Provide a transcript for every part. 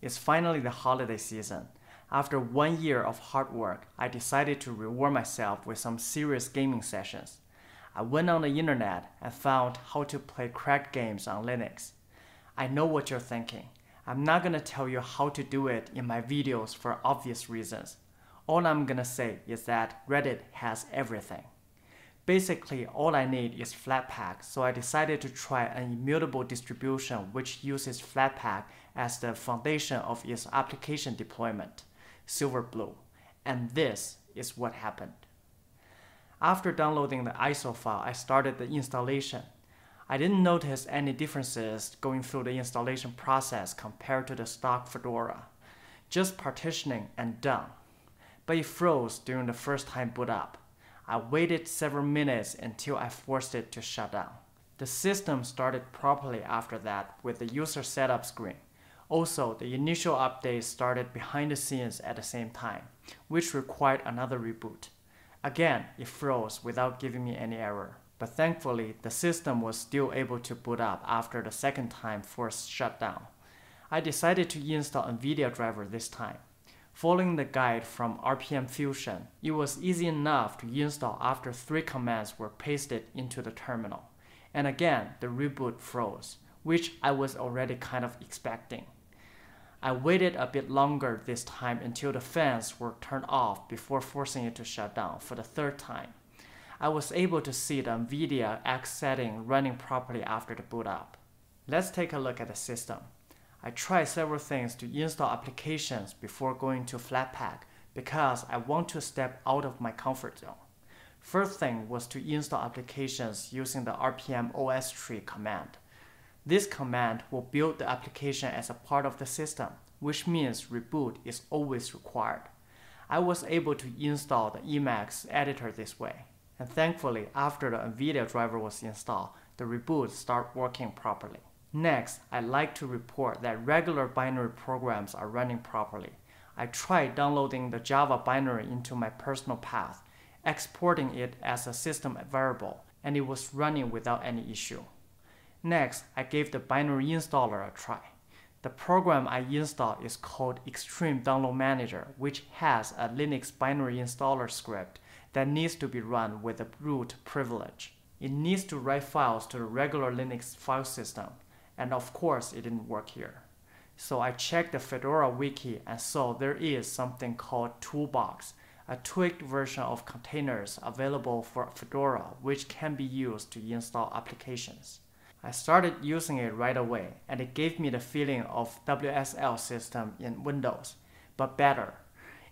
It's finally the holiday season. After 1 year of hard work, I decided to reward myself with some serious gaming sessions. I went on the internet and found how to play cracked games on Linux. I know what you're thinking. I'm not gonna tell you how to do it in my videos for obvious reasons. All I'm gonna say is that Reddit has everything. Basically, all I need is Flatpak, so I decided to try an immutable distribution which uses Flatpak as the foundation of its application deployment, Silverblue, and this is what happened. After downloading the ISO file, I started the installation. I didn't notice any differences going through the installation process compared to the stock Fedora. Just partitioning and done. But it froze during the first time boot up. I waited several minutes until I forced it to shut down. The system started properly after that with the user setup screen. Also, the initial update started behind the scenes at the same time, which required another reboot. Again, it froze without giving me any error. But thankfully, the system was still able to boot up after the second time forced shutdown. I decided to install nVidia driver this time. Following the guide from RPM Fusion, it was easy enough to install after 3 commands were pasted into the terminal. And again, the reboot froze, which I was already kind of expecting. I waited a bit longer this time until the fans were turned off before forcing it to shut down for the 3rd time. I was able to see the nVidia X setting running properly after the boot up. Let's take a look at the system. I tried several things to install applications before going to Flatpak because I want to step out of my comfort zone. First thing was to install applications using the rpm-ostree command. This command will build the application as a part of the system, which means reboot is always required. I was able to install the Emacs editor this way, and thankfully after the nVidia driver was installed, the reboot started working properly. Next, I'd like to report that regular binary programs are running properly. I tried downloading the Java binary into my personal path, exporting it as a system variable, and it was running without any issue. Next, I gave the binary installer a try. The program I installed is called Extreme Download Manager, which has a Linux binary installer script that needs to be run with a root privilege. It needs to write files to the regular Linux file system, and of course it didn't work here. So I checked the Fedora wiki and saw there is something called toolbox, a tweaked version of containers available for Fedora which can be used to install applications. I started using it right away and it gave me the feeling of WSL system in Windows, but better.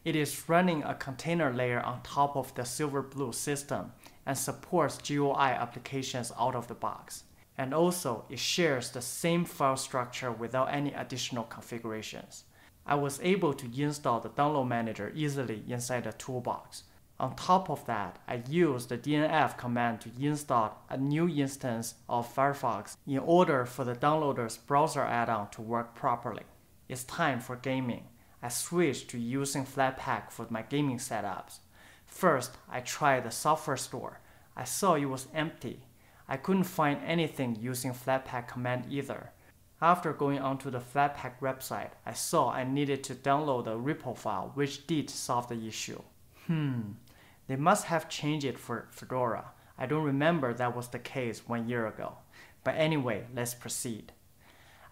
It is running a container layer on top of the Silverblue system and supports GUI applications out of the box. And also, it shares the same file structure without any additional configurations. I was able to install the download manager easily inside the toolbox. On top of that, I used the dnf command to install a new instance of Firefox in order for the downloader's browser add-on to work properly. It's time for gaming. I switched to using Flatpak for my gaming setups. First, I tried the software store. I saw it was empty. I couldn't find anything using Flatpak command either. After going onto the Flatpak website, I saw I needed to download the repo file, which did solve the issue. They must have changed it for Fedora. I don't remember that was the case 1 year ago. But anyway, let's proceed.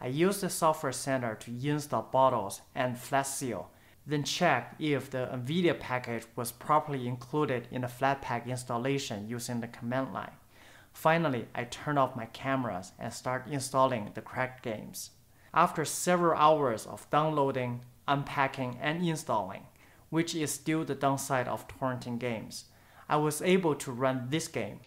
I used the Software Center to install bottles and FlatSeal, then checked if the nVidia package was properly included in the Flatpak installation using the command line. Finally, I turned off my cameras and started installing the cracked games. After several hours of downloading, unpacking, and installing, which is still the downside of torrenting games, I was able to run this game.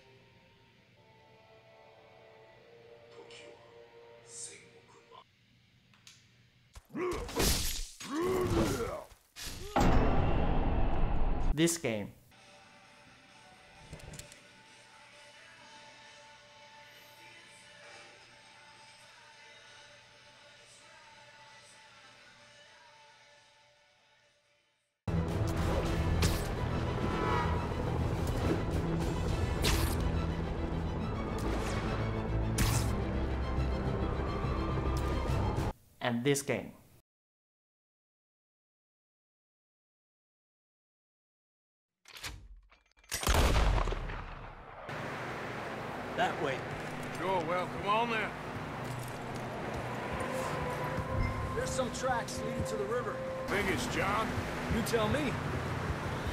This game. And this game. that way. Sure, well, come on then. There's some tracks leading to the river. Think it's John? You tell me.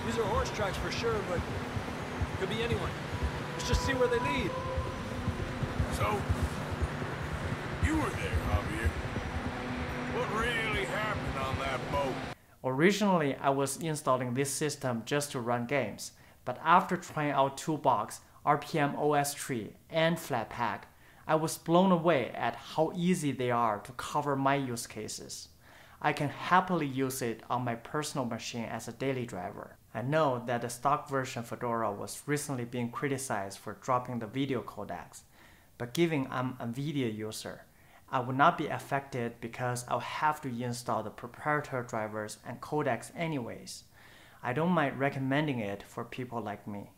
These are horse tracks for sure, but could be anyone. Let's just see where they lead. So, you were there, Javier. What really happened on that boat? Originally, I was installing this system just to run games, but after trying out Toolbox, rpm-ostree, and Flatpak, I was blown away at how easy they are to cover my use cases. I can happily use it on my personal machine as a daily driver. I know that the stock version Fedora was recently being criticized for dropping the video codecs, but given I'm a nVidia user, I would not be affected because I'll have to install the proprietary drivers and codecs anyways. I don't mind recommending it for people like me.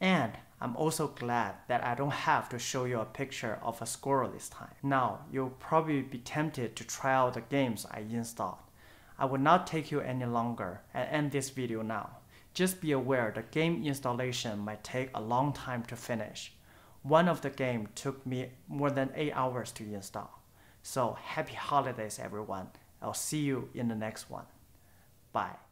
And I'm also glad that I don't have to show you a picture of a squirrel this time. Now, you'll probably be tempted to try out the games I installed. I will not take you any longer and end this video now. Just be aware the game installation might take a long time to finish. One of the games took me more than 8 hours to install. So happy holidays everyone. I'll see you in the next one. Bye.